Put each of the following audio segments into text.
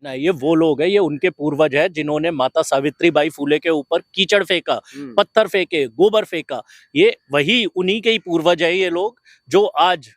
ना, ये वो लोग हैं, ये उनके पूर्वज हैं जिन्होंने माता सावित्रीबाई फुले के ऊपर कीचड़ फेंका, पत्थर फेंके, गोबर फेंका। ये वही उन्हीं के ही पूर्वज है ये लोग, जो आज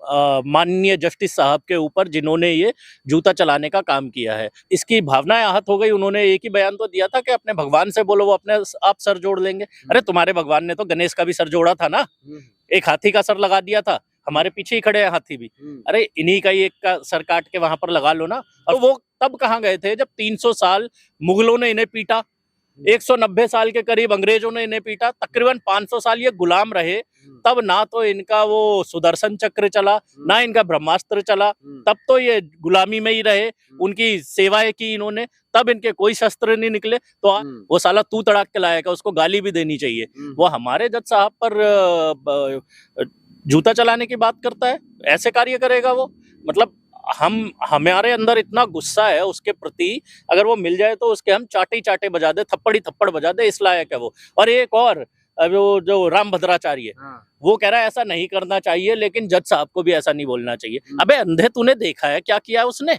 माननीय जस्टिस साहब के ऊपर जिन्होंने ये जूता चलाने का काम किया है। इसकी भावनाएं आहत हो गई। उन्होंने एक ही बयान तो दिया था कि अपने भगवान से बोलो, वो अपने आप सर जोड़ लेंगे। अरे तुम्हारे भगवान ने तो गणेश का भी सर जोड़ा था ना, एक हाथी का सर लगा दिया था। हमारे पीछे ही खड़े हैं हाथी भी। अरे इन्हीं का ही एक का सर काट के वहां पर लगा लो ना। और वो तब कहाँ गए थे जब 300 साल मुगलों ने इन्हें पीटा, 190 साल के करीब अंग्रेजों ने इन्हें पीटा, तकरीबन 500 साल ये गुलाम रहे। तब ना तो इनका वो सुदर्शन चक्र चला, ना इनका ब्रह्मास्त्र चला। तब तो ये गुलामी में ही रहे, उनकी सेवाएं की इन्होंने, तब इनके कोई शस्त्र नहीं निकले। तो वो साला तू तड़ाक के लायक है, उसको गाली भी देनी चाहिए। वो हमारे जज साहब पर जूता चलाने की बात करता है, ऐसे कार्य करेगा वो? मतलब हमारे अंदर इतना गुस्सा है उसके प्रति, अगर वो मिल जाए तो उसके हम चाटे ही चाटे बजा दे, थप्पड़ ही थप्पड़ बजा दे, इस लायक है वो। और एक और वो जो राम भद्राचार्य, वो कह रहा है ऐसा नहीं करना चाहिए, लेकिन जज साहब को भी ऐसा नहीं बोलना चाहिए। अबे अंधे, तूने देखा है क्या किया उसने?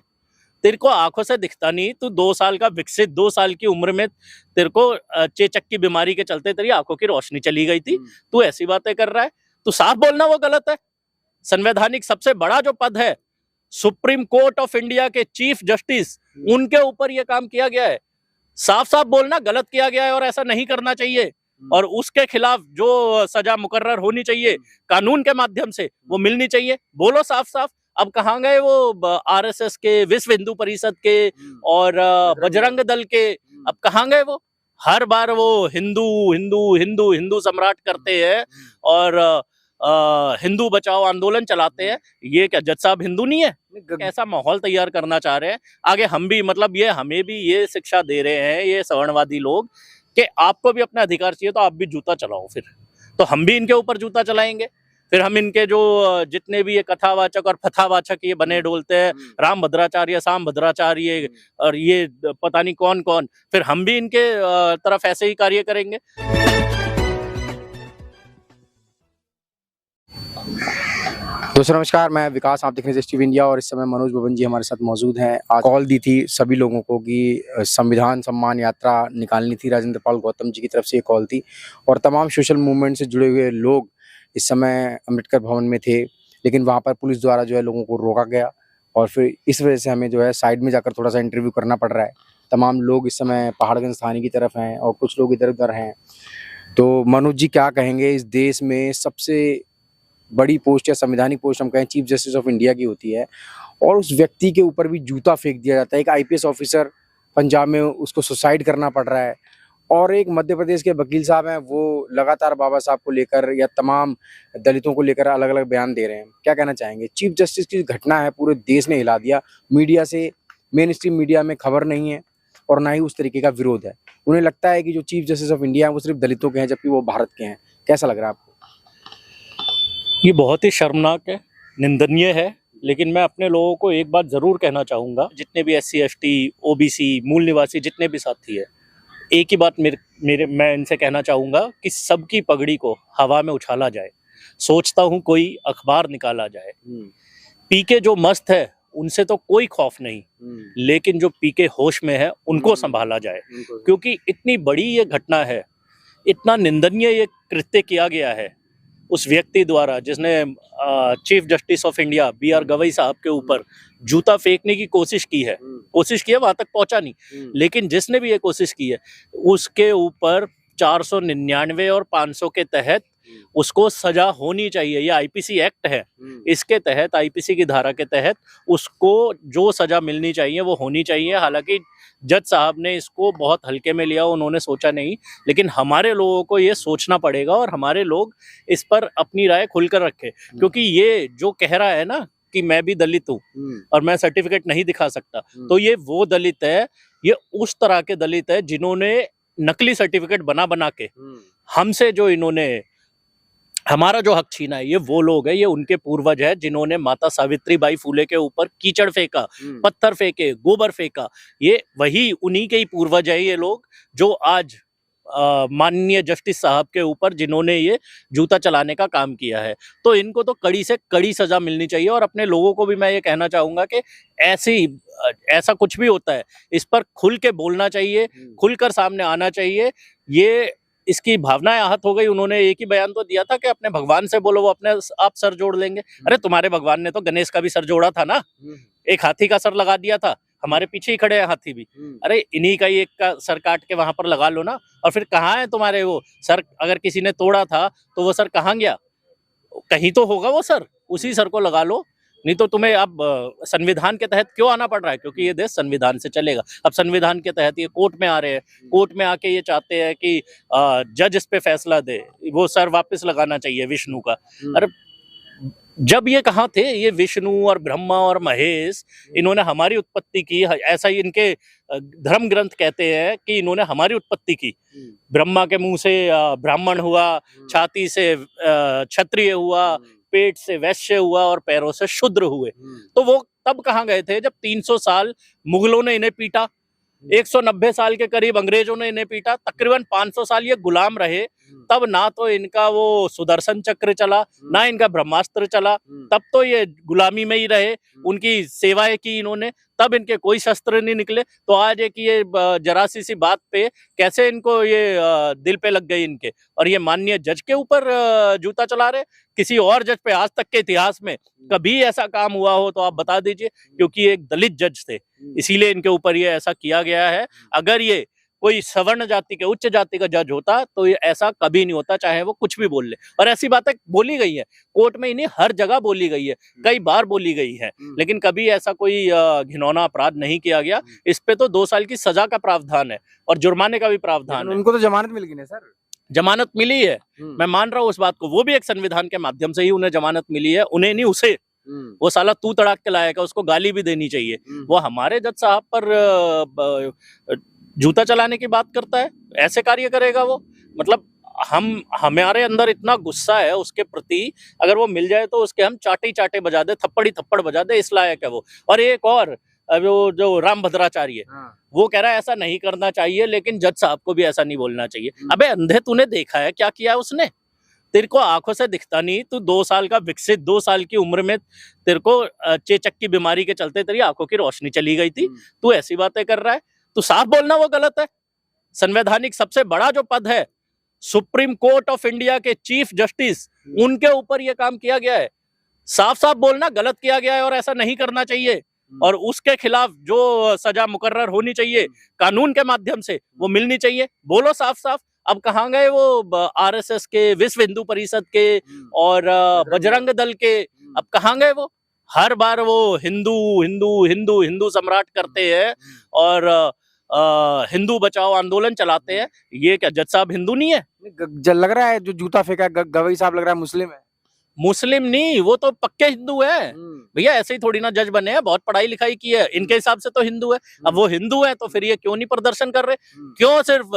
तेरे को आंखों से दिखता नहीं, तू 2 साल का विकसित, 2 साल की उम्र में तेरे को चेचक की बीमारी के चलते तेरी आंखों की रोशनी चली गई थी। तू ऐसी बातें कर रहा है, तू साफ बोलना वो गलत है। संवैधानिक सबसे बड़ा जो पद है, सुप्रीम कोर्ट ऑफ इंडिया के चीफ जस्टिस, उनके ऊपर यह काम किया गया है। साफ साफ बोलना गलत किया गया है और ऐसा नहीं करना चाहिए। और उसके खिलाफ जो सजा मुकर्रर होनी चाहिए कानून के माध्यम से, वो मिलनी चाहिए। बोलो साफ साफ। अब कहाँ गए वो आरएसएस के, विश्व हिंदू परिषद के और बजरंग दल के? अब कहाँ गए वो? हर बार वो हिंदू हिंदू हिंदू हिंदू सम्राट करते हैं और हिंदू बचाओ आंदोलन चलाते हैं। ये क्या जज साहब हिंदू नहीं है? कैसा माहौल तैयार करना चाह रहे हैं आगे? हम भी, मतलब ये हमें भी ये शिक्षा दे रहे हैं ये सवर्णवादी लोग कि आपको भी अपना अधिकार चाहिए तो आप भी जूता चलाओ। फिर तो हम भी इनके ऊपर जूता चलाएंगे। फिर हम इनके जो जितने भी ये कथावाचक और फथावाचक ये बने डोलते हैं, राम भद्राचार्य, शाम भद्राचार्य और ये पता नहीं कौन कौन, फिर हम भी इनके तरफ ऐसे ही कार्य करेंगे। दोस्तों नमस्कार, मैं विकास, आप देख रहे हैं टीवी इंडिया और इस समय मनोज भवन जी हमारे साथ मौजूद हैं। आज कॉल दी थी सभी लोगों को कि संविधान सम्मान यात्रा निकालनी थी। राजेंद्र पाल गौतम जी की तरफ से ये कॉल थी और तमाम सोशल मूवमेंट से जुड़े हुए लोग इस समय अम्बेडकर भवन में थे, लेकिन वहाँ पर पुलिस द्वारा जो है लोगों को रोका गया और फिर इस वजह से हमें जो है साइड में जाकर थोड़ा सा इंटरव्यू करना पड़ रहा है। तमाम लोग इस समय पहाड़गंज थाने की तरफ हैं और कुछ लोग इधर उधर हैं। तो मनोज जी क्या कहेंगे, इस देश में सबसे बड़ी पोस्ट या संवैधानिक पोस्ट हम कहें चीफ जस्टिस ऑफ इंडिया की होती है और उस व्यक्ति के ऊपर भी जूता फेंक दिया जाता है। एक आईपीएस ऑफिसर पंजाब में उसको सुसाइड करना पड़ रहा है और एक मध्य प्रदेश के वकील साहब हैं, वो लगातार बाबा साहब को लेकर या तमाम दलितों को लेकर अलग अलग बयान दे रहे हैं। क्या कहना चाहेंगे? चीफ जस्टिस की घटना है, पूरे देश ने हिला दिया। मीडिया से, मेन स्ट्रीम मीडिया में खबर नहीं है और ना ही उस तरीके का विरोध है। उन्हें लगता है कि जो चीफ जस्टिस ऑफ इंडिया है वो सिर्फ दलितों के हैं, जबकि वो भारत के हैं। कैसा लग रहा है आपको? ये बहुत ही शर्मनाक है, निंदनीय है। लेकिन मैं अपने लोगों को एक बात जरूर कहना चाहूँगा, जितने भी SC ST OBC मूल निवासी जितने भी साथी है, एक ही बात मैं इनसे कहना चाहूँगा कि सबकी पगड़ी को हवा में उछाला जाए। सोचता हूँ कोई अखबार निकाला जाए। पीके जो मस्त है उनसे तो कोई खौफ नहीं, लेकिन जो पीके होश में है उनको संभाला जाए, क्योंकि इतनी बड़ी ये घटना है, इतना निंदनीय ये कृत्य किया गया है उस व्यक्ति द्वारा जिसने chief justice of India BR Gavai साहब के ऊपर जूता फेंकने की कोशिश की है। वहां तक पहुंचा नहीं, लेकिन जिसने भी ये कोशिश की है उसके ऊपर 499 और 500 के तहत उसको सजा होनी चाहिए। ये IPC एक्ट है, इसके तहत IPC की धारा के तहत उसको जो सजा मिलनी चाहिए वो होनी चाहिए। हालांकि जज साहब ने इसको बहुत हल्के में लिया, उन्होंने सोचा नहीं, लेकिन हमारे लोगों को ये सोचना पड़ेगा और हमारे लोग इस पर अपनी राय खुलकर रखें। क्योंकि ये जो कह रहा है ना कि मैं भी दलित हूँ और मैं सर्टिफिकेट नहीं दिखा सकता, तो ये वो दलित है, ये उस तरह के दलित है जिन्होंने नकली सर्टिफिकेट बना बना के हमसे जो इन्होंने हमारा जो हक छीना है, ये वो लोग हैं, ये उनके पूर्वज है जिन्होंने माता सावित्रीबाई फुले के ऊपर कीचड़ फेंका, पत्थर फेंके, गोबर फेंका। ये वही उन्हीं के ही पूर्वज है ये लोग, जो आज माननीय जस्टिस साहब के ऊपर जिन्होंने ये जूता चलाने का काम किया है। तो इनको तो कड़ी से कड़ी सजा मिलनी चाहिए। और अपने लोगों को भी मैं ये कहना चाहूंगा कि ऐसा कुछ भी होता है, इस पर खुल के बोलना चाहिए, खुलकर सामने आना चाहिए। ये इसकी भावनाएं आहत हो गई। उन्होंने एक ही बयान तो दिया था कि अपने भगवान से बोलो, वो अपने आप सर जोड़ लेंगे। अरे तुम्हारे भगवान ने तो गणेश का भी सर जोड़ा था ना, एक हाथी का सर लगा दिया था, हमारे पीछे ही खड़े हैं हाथी भी। अरे इन्हीं का ही एक का सर काट के वहां पर लगा लो ना। और फिर कहाँ है तुम्हारे वो सर? अगर किसी ने तोड़ा था तो वो सर कहाँ गया? कहीं तो होगा वो सर, उसी सर को लगा लो। नहीं तो तुम्हें अब संविधान के तहत क्यों आना पड़ रहा है? क्योंकि ये देश संविधान से चलेगा। अब संविधान के तहत ये कोर्ट में आ रहे हैं, कोर्ट में आके ये चाहते हैं कि जज इस पे फैसला दे, वो सर वापस लगाना चाहिए विष्णु का। अरे जब ये कहाँ थे? ये विष्णु और ब्रह्मा और महेश, इन्होंने हमारी उत्पत्ति की। ऐसा ही इनके धर्म ग्रंथ कहते हैं कि इन्होंने हमारी उत्पत्ति की। ब्रह्मा के मुंह से ब्राह्मण हुआ, छाती से क्षत्रिय हुआ, पेट से वैश्य हुआ और पैरों से शूद्र हुए। तो वो तब कहाँ गए थे जब 300 साल मुगलों ने इन्हें पीटा, 190 साल के करीब अंग्रेजों ने इन्हें पीटा, तकरीबन 500 साल ये गुलाम रहे। तब ना तो इनका वो सुदर्शन चक्र चला, ना इनका ब्रह्मास्त्र चला। तब तो ये गुलामी में ही रहे, उनकी सेवाएं की इन्होंने, तब इनके कोई शस्त्र नहीं निकले। तो आज एक ये जरा सी बात पे कैसे इनको ये दिल पे लग गई इनके, और ये माननीय जज के ऊपर जूता चला रहे। किसी और जज पे आज तक के इतिहास में कभी ऐसा काम हुआ हो तो आप बता दीजिए, क्योंकि एक दलित जज थे, इसीलिए इनके ऊपर ये ऐसा किया गया है। अगर ये कोई सवर्ण जाति के, उच्च जाति का जज होता तो ये ऐसा कभी नहीं होता, चाहे वो कुछ भी बोल ले। और ऐसी बातें बोली गई है कोर्ट में, इन्हें हर जगह बोली गई है, कई बार बोली गई है, लेकिन कभी ऐसा कोई घिनौना अपराध नहीं किया गया। इस पे तो 2 साल की सजा का प्रावधान है और जुर्माने का भी प्रावधान है। उनको तो जमानत मिल गई ना सर? जमानत मिली है, मैं मान रहा हूँ उस बात को। वो भी एक संविधान के माध्यम से ही उन्हें जमानत मिली है, उन्हें नहीं उसे। वो साला तू तड़ाक के लायक है, उसको गाली भी देनी चाहिए। वो हमारे जज साहब पर जूता चलाने की बात करता है, ऐसे कार्य करेगा वो? मतलब हमारे अंदर इतना गुस्सा है उसके प्रति, अगर वो मिल जाए तो उसके हम चाटे चाटे बजा दे, थप्पड़ी थप्पड़ बजा दे, इस लायक है वो। और एक और वो जो राम भद्राचार्य, वो कह रहा है ऐसा नहीं करना चाहिए, लेकिन जज साहब को भी ऐसा नहीं बोलना चाहिए। अबे अंधे, तूने देखा है क्या किया उसने? तेरे को आंखों से दिखता नहीं, तू 2 साल का विकसित, 2 साल की उम्र में तेरे को चेचक की बीमारी के चलते तेरी आंखों की रोशनी चली गई थी, तू ऐसी बातें कर रहा है? तू साफ बोलना वो गलत है। संवैधानिक सबसे बड़ा जो पद है, सुप्रीम कोर्ट ऑफ इंडिया के चीफ जस्टिस, उनके ऊपर यह काम किया गया है। साफ साफ बोलना गलत किया गया है और ऐसा नहीं करना चाहिए, और उसके खिलाफ जो सजा मुकर्रर होनी चाहिए कानून के माध्यम से, वो मिलनी चाहिए। बोलो साफ साफ। अब कहाँ गए वो आरएसएस के, विश्व हिंदू परिषद के और बजरंग दल के? अब कहाँ गए वो? हर बार वो हिंदू हिंदू हिंदू हिंदू सम्राट करते हैं और हिंदू बचाओ आंदोलन चलाते हैं। ये क्या जज साहब हिंदू नहीं है? लग रहा है जो जूता फेंका गवई साहब, लग रहा है मुस्लिम है। मुस्लिम नहीं, वो तो पक्के हिंदू है भैया। ऐसे ही थोड़ी ना जज बने हैं, बहुत पढ़ाई लिखाई की है, इनके हिसाब से तो हिंदू है। अब वो हिंदू है तो फिर ये क्यों नहीं प्रदर्शन कर रहे? क्यों सिर्फ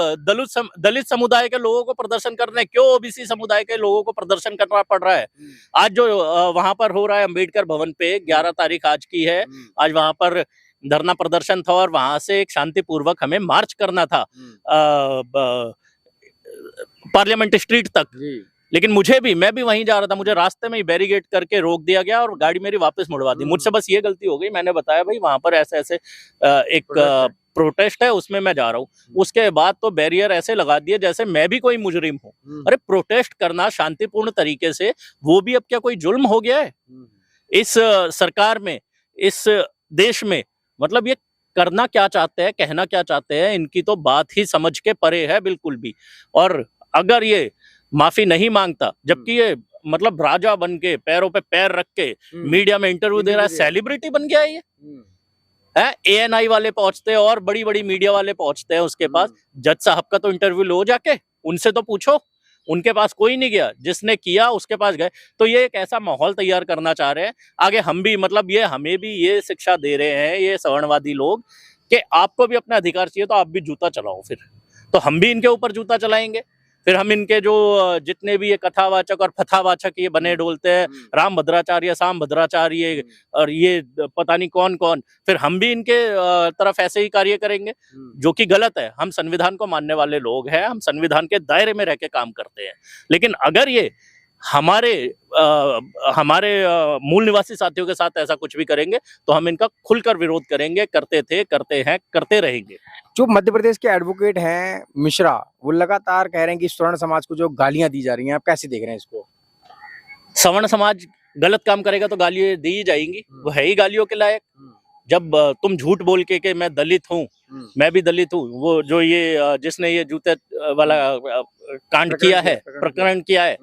दलित समुदाय के लोगों को प्रदर्शन कर रहे हैं? क्यों ओबीसी समुदाय के लोगों को प्रदर्शन करना पड़ रहा है? आज जो वहां पर हो रहा है अम्बेडकर भवन पे, 11 तारीख आज की है, आज वहां पर धरना प्रदर्शन था और वहां से एक शांतिपूर्वक हमें मार्च करना था पार्लियामेंट स्ट्रीट तक। लेकिन मैं भी वहीं जा रहा था, मुझे रास्ते में ही बैरिकेड करके रोक दिया गया और गाड़ी मेरी वापस मुड़वा दी। मुझसे बस ये गलती हो गई, मैंने बताया भाई वहां पर ऐसे ऐसे एक प्रोटेस्ट है, उसमें मैं जा रहा हूँ। उसके बाद तो बैरियर ऐसे लगा दिए जैसे मैं भी कोई मुजरिम हूँ। अरे प्रोटेस्ट करना शांतिपूर्ण तरीके से, वो भी अब क्या कोई जुल्म हो गया है इस सरकार में, इस देश में? मतलब ये करना क्या चाहते हैं, कहना क्या चाहते हैं, इनकी तो बात ही समझ के परे है बिल्कुल भी। और अगर ये माफी नहीं मांगता, जबकि ये मतलब राजा बन के, पैरों पे पैर रख के मीडिया में इंटरव्यू दे रहा है, सेलिब्रिटी बन गया है ये है। एएनआई वाले पहुंचते हैं और बड़ी बड़ी मीडिया वाले पहुंचते हैं उसके पास। जज साहब का तो इंटरव्यू लो जाके, उनसे तो पूछो। उनके पास कोई नहीं गया, जिसने किया उसके पास गए। तो ये एक ऐसा माहौल तैयार करना चाह रहे हैं आगे हम भी, मतलब ये हमें भी ये शिक्षा दे रहे हैं ये सवर्णवादी लोग कि आपको भी अपना अधिकार चाहिए तो आप भी जूता चलाओ। फिर तो हम भी इनके ऊपर जूता चलाएंगे। फिर हम इनके जो जितने भी ये कथावाचक और फथावाचक ये बने डोलते हैं, राम भद्राचार्य, साम भद्राचार्य और ये पता नहीं कौन कौन, फिर हम भी इनके तरफ ऐसे ही कार्य करेंगे, जो कि गलत है। हम संविधान को मानने वाले लोग हैं, हम संविधान के दायरे में रह के काम करते हैं। लेकिन अगर ये हमारे मूल निवासी साथियों के साथ ऐसा कुछ भी करेंगे तो हम इनका खुलकर विरोध करेंगे, करते थे, करते हैं, करते रहेंगे। जो मध्य प्रदेश के एडवोकेट हैं मिश्रा, वो लगातार कह रहे हैं कि स्वर्ण समाज को जो गालियां दी जा रही हैं, आप कैसे देख रहे हैं इसको? सवर्ण समाज गलत काम करेगा तो गालियां दी ही जाएंगी, वो है ही गालियों के लायक। जब तुम झूठ बोल के मैं दलित हूँ, मैं भी दलित हूँ, वो जो ये जिसने ये जूते वाला कांड किया है, प्रकरण किया है,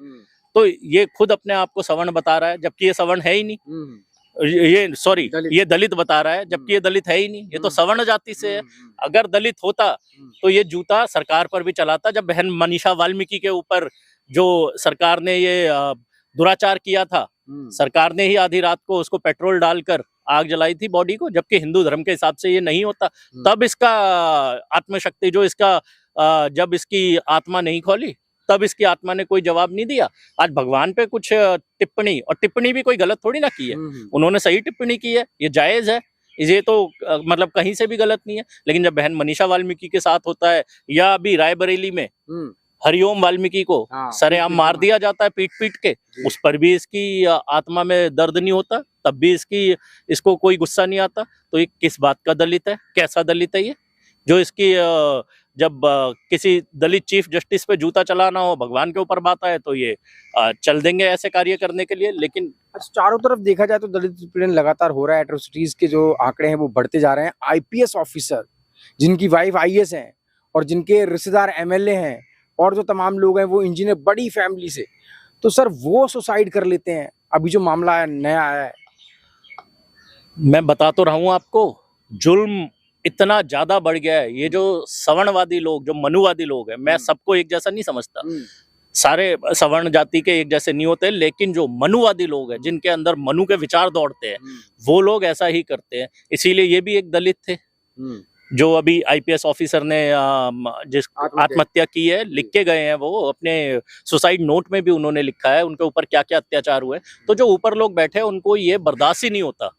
तो ये खुद अपने आप को सवर्ण बता रहा है, जबकि ये सवर्ण है ही नहीं। ये सॉरी, ये दलित बता रहा है, जबकि ये दलित है ही नहीं, ये तो सवर्ण जाति से है। अगर दलित होता तो ये जूता सरकार पर भी चलाता। जब बहन मनीषा वाल्मीकि के ऊपर जो सरकार ने ये दुराचार किया था, सरकार ने ही आधी रात को उसको पेट्रोल डालकर आग जलाई थी बॉडी को, जबकि हिंदू धर्म के हिसाब से ये नहीं होता। तब इसका आत्मशक्ति जो इसका जब इसकी आत्मा नहीं खोली, तब इसकी आत्मा ने कोई जवाब नहीं दिया। आज भगवान पे कुछ टिप्पणी, और टिप्पणी भी कोई गलत थोड़ी ना की है, उन्होंने सही टिप्पणी की है, ये जायज है, ये तो मतलब कहीं से भी गलत नहीं है। लेकिन जब बहन मनीषा वाल्मीकि के साथ होता है, या अभी रायबरेली में हरिओम वाल्मीकि को सरेआम मार दिया जाता है पीट पीट के, उस पर भी इसकी आत्मा में दर्द नहीं होता, तब भी इसको कोई गुस्सा नहीं आता। तो ये किस बात का दलित है, कैसा दलित है ये, जो इसकी जब किसी दलित चीफ जस्टिस पे जूता चलाना हो, भगवान के ऊपर बात आए, तो ये चल देंगे ऐसे कार्य करने के लिए। लेकिन चारों तरफ देखा जाए तो दलित उत्पीड़न लगातार हो रहा है, एट्रोसिटीज के जो आंकड़े हैं वो बढ़ते जा रहे हैं। आईपीएस ऑफिसर जिनकी वाइफ आईएएस हैं और जिनके रिश्तेदार एमएलए हैं और जो तमाम लोग हैं वो इंजीनियर, बड़ी फैमिली से, तो सर वो सुसाइड कर लेते हैं। अभी जो मामला नया आया है, मैं बता तो रहा हूँ आपको, जुल्म इतना ज्यादा बढ़ गया है। ये जो सवर्णवादी लोग, जो मनुवादी लोग हैं, मैं सबको एक जैसा नहीं समझता, सारे सवर्ण जाति के एक जैसे नहीं होते, लेकिन जो मनुवादी लोग हैं, जिनके अंदर मनु के विचार दौड़ते हैं, वो लोग ऐसा ही करते हैं। इसीलिए ये भी एक दलित थे, जो अभी आईपीएस ऑफिसर ने जिस आत्महत्या की है, लिख के गए हैं, वो अपने सुसाइड नोट में भी उन्होंने लिखा है उनके ऊपर क्या क्या अत्याचार हुए। तो जो ऊपर लोग बैठे हैं उनको ये बर्दाश्त ही नहीं होता।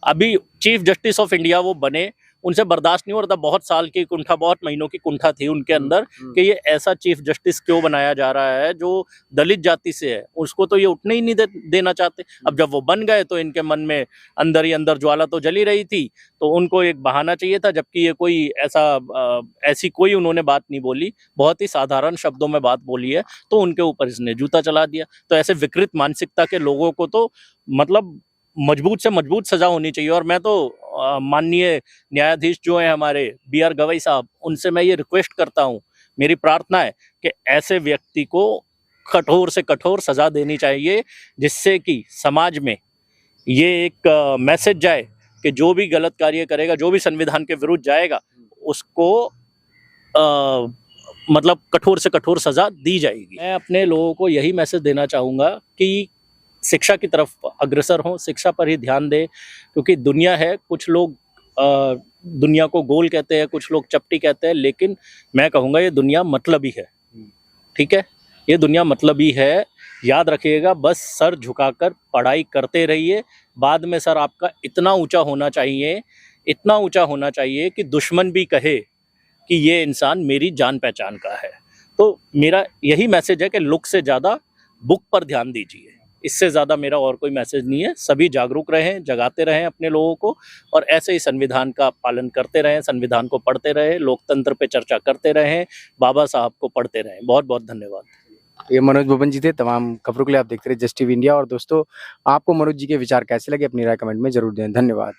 अभी चीफ जस्टिस ऑफ इंडिया वो बने, उनसे बर्दाश्त नहीं हो रहा था। बहुत साल की कुंठा, बहुत महीनों की कुंठा थी उनके अंदर कि ये ऐसा चीफ जस्टिस क्यों बनाया जा रहा है जो दलित जाति से है, उसको तो ये उठने ही नहीं देना चाहते। अब जब वो बन गए तो इनके मन में अंदर ही अंदर ज्वाला तो जली रही थी, तो उनको एक बहाना चाहिए था, जबकि ये कोई ऐसी कोई उन्होंने बात नहीं बोली, बहुत ही साधारण शब्दों में बात बोली है, तो उनके ऊपर इसने जूता चला दिया। तो ऐसे विकृत मानसिकता के लोगों को तो मतलब मजबूत से मजबूत सजा होनी चाहिए। और मैं तो माननीय न्यायाधीश जो हैं हमारे BR गवई साहब, उनसे मैं ये रिक्वेस्ट करता हूँ, मेरी प्रार्थना है कि ऐसे व्यक्ति को कठोर से कठोर सजा देनी चाहिए, जिससे कि समाज में ये एक मैसेज जाए कि जो भी गलत कार्य करेगा, जो भी संविधान के विरुद्ध जाएगा, उसको मतलब कठोर से कठोर सजा दी जाएगी। मैं अपने लोगों को यही मैसेज देना चाहूँगा कि शिक्षा की तरफ अग्रसर हों, शिक्षा पर ही ध्यान दें, क्योंकि दुनिया है, कुछ लोग दुनिया को गोल कहते हैं, कुछ लोग चपटी कहते हैं, लेकिन मैं कहूँगा ये दुनिया मतलबी है। ठीक है, ये दुनिया मतलबी है, याद रखिएगा। बस सर झुकाकर पढ़ाई करते रहिए। बाद में सर आपका इतना ऊंचा होना चाहिए, इतना ऊंचा होना चाहिए कि दुश्मन भी कहे कि ये इंसान मेरी जान पहचान का है। तो मेरा यही मैसेज है कि लुक से ज़्यादा बुक पर ध्यान दीजिए, इससे ज़्यादा मेरा और कोई मैसेज नहीं है। सभी जागरूक रहें, जगाते रहें अपने लोगों को, और ऐसे ही संविधान का पालन करते रहें, संविधान को पढ़ते रहें, लोकतंत्र पे चर्चा करते रहें, बाबा साहब को पढ़ते रहें। बहुत बहुत धन्यवाद। ये मनोज बबन जी थे। तमाम खबरों के लिए आप देखते रहे जस्ट टीवी इंडिया। और दोस्तों, आपको मनोज जी के विचार कैसे लगे, अपनी राय कमेंट में जरूर दें। धन्यवाद।